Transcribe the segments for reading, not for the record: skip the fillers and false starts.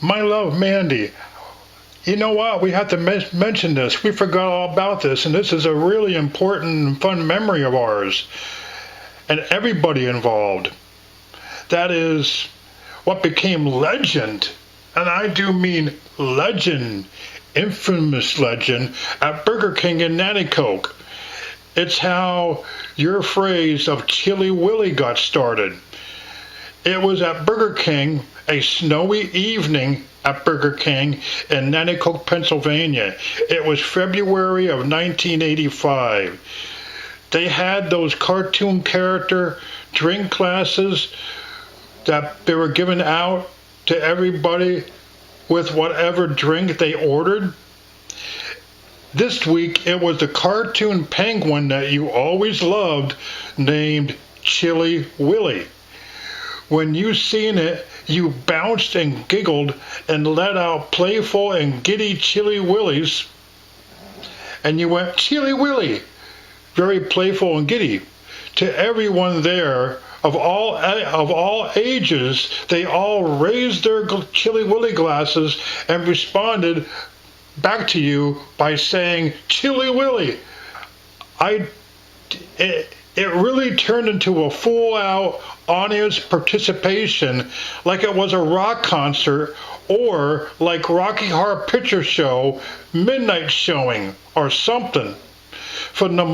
My love, Mandy. You know what? We have to mention this. We forgot all about this, and this is a really important and fun memory of ours, and everybody involved. That is what became legend, and I do mean legend, infamous legend, at Burger King in Nanticoke. It's how your phrase of Chilly Willy got started. It was at Burger King, a snowy evening at Burger King in Nanticoke, Pennsylvania. It was February of 1985. They had those cartoon character drink glasses that they were giving out to everybody with whatever drink they ordered. This week it was the cartoon penguin that you always loved named Chilly Willy. When you seen it, you bounced and giggled and let out playful and giddy Chilly Willies, and you went, Chilly Willy, very playful and giddy. To everyone there, of all ages, they all raised their Chilly Willy glasses and responded back to you by saying, Chilly Willy. It really turned into a full-out audience participation, like it was a rock concert or like Rocky Horror Picture Show midnight showing or something. From that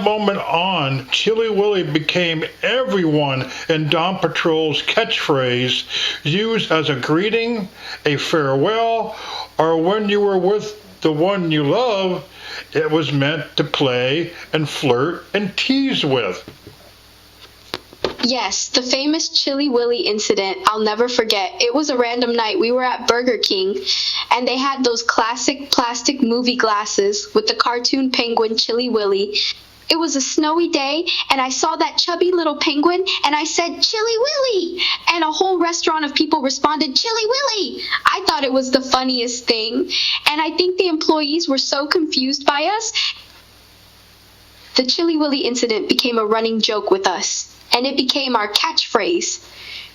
moment on, Chilly Willy became everyone in Dawn Patrol's catchphrase, used as a greeting, a farewell, or when you were with the one you love, it was meant to play and flirt and tease with. Yes, the famous Chilly Willy incident, I'll never forget. It was a random night. We were at Burger King, and they had those classic plastic movie glasses with the cartoon penguin Chilly Willy. It was a snowy day, and I saw that chubby little penguin, and I said, Chilly Willy! And a whole restaurant of people responded, Chilly Willy! I thought it was the funniest thing, and I think the employees were so confused by us. The Chilly Willy incident became a running joke with us, and it became our catchphrase.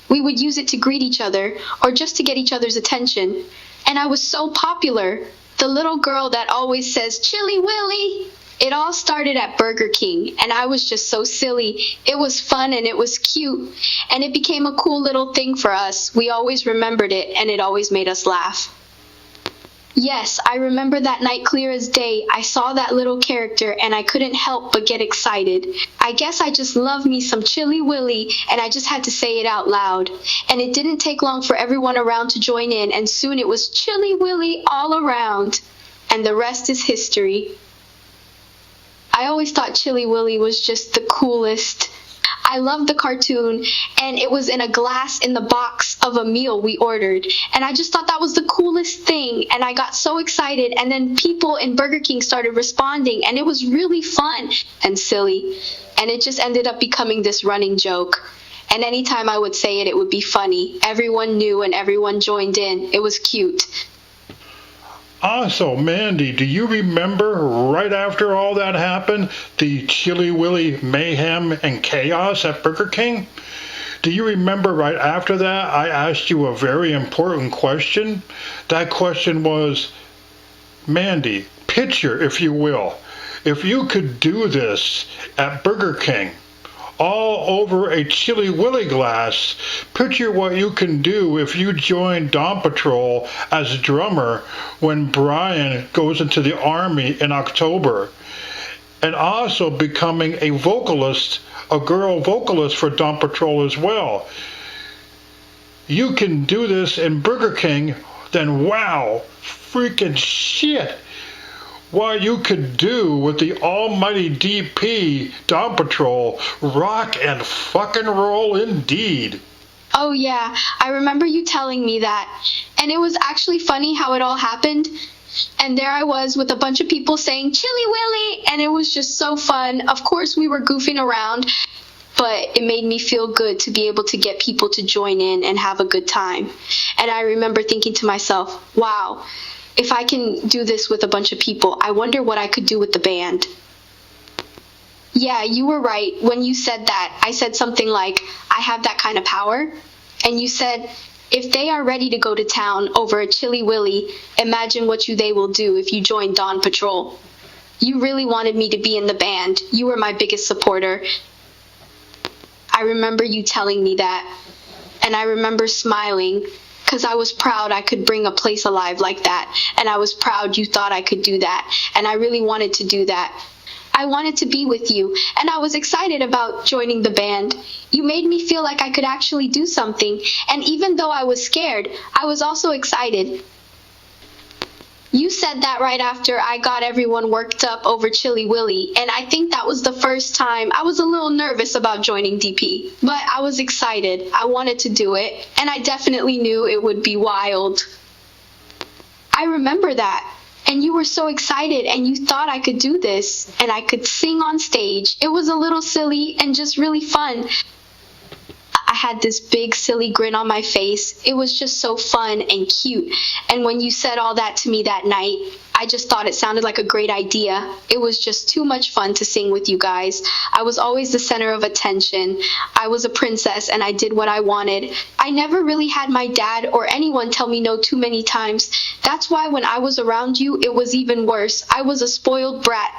We would use it to greet each other, or just to get each other's attention, and I was so popular, the little girl that always says, Chilly Willy! It all started at Burger King, and I was just so silly. It was fun and it was cute, and it became a cool little thing for us. We always remembered it, and it always made us laugh. Yes, I remember that night clear as day. I saw that little character, and I couldn't help but get excited. I guess I just love me some Chilly Willy, and I just had to say it out loud. And it didn't take long for everyone around to join in, and soon it was Chilly Willy all around. And the rest is history. I always thought Chilly Willy was just the coolest. I loved the cartoon, and it was in a glass in the box of a meal we ordered. And I just thought that was the coolest thing, and I got so excited, and then people in Burger King started responding, and it was really fun and silly. And it just ended up becoming this running joke. And anytime I would say it, it would be funny. Everyone knew and everyone joined in. It was cute. Also, Mandy, do you remember right after all that happened, the Chilly Willy mayhem and chaos at Burger King? Do you remember right after that I asked you a very important question? That question was, Mandy, picture, if you will, if you could do this at Burger King, all over a Chilly Willy glass, picture what you can do if you join Dawn Patrol as drummer when Brian goes into the Army in October, and also becoming a vocalist, a girl vocalist for Dawn Patrol as well. You can do this in Burger King, then wow, freaking shit, what you could do with the almighty DP, Dawn Patrol, rock and fucking roll indeed. Oh yeah, I remember you telling me that. And it was actually funny how it all happened. And there I was with a bunch of people saying, Chilly Willy! And it was just so fun. Of course we were goofing around, but it made me feel good to be able to get people to join in and have a good time. And I remember thinking to myself, wow, if I can do this with a bunch of people, I wonder what I could do with the band. Yeah, you were right when you said that. I said something like, I have that kind of power. And you said, If they are ready to go to town over a Chili Willy, imagine what they will do if you join Dawn Patrol. You really wanted me to be in the band. You were my biggest supporter. I remember you telling me that. And I remember smiling, because I was proud I could bring a place alive like that. And I was proud you thought I could do that. And I really wanted to do that. I wanted to be with you, and I was excited about joining the band. You made me feel like I could actually do something, and even though I was scared, I was also excited. You said that right after I got everyone worked up over Chili Willy, and I think that was the first time I was a little nervous about joining DP. But I was excited. I wanted to do it, and I definitely knew it would be wild. I remember that. And you were so excited, and you thought I could do this, and I could sing on stage. It was a little silly and just really fun. I had this big silly grin on my face. It was just so fun and cute. And when you said all that to me that night, I just thought it sounded like a great idea. It was just too much fun to sing with you guys. I was always the center of attention. I was a princess and I did what I wanted. I never really had my dad or anyone tell me no too many times. That's why when I was around you, it was even worse. I was a spoiled brat.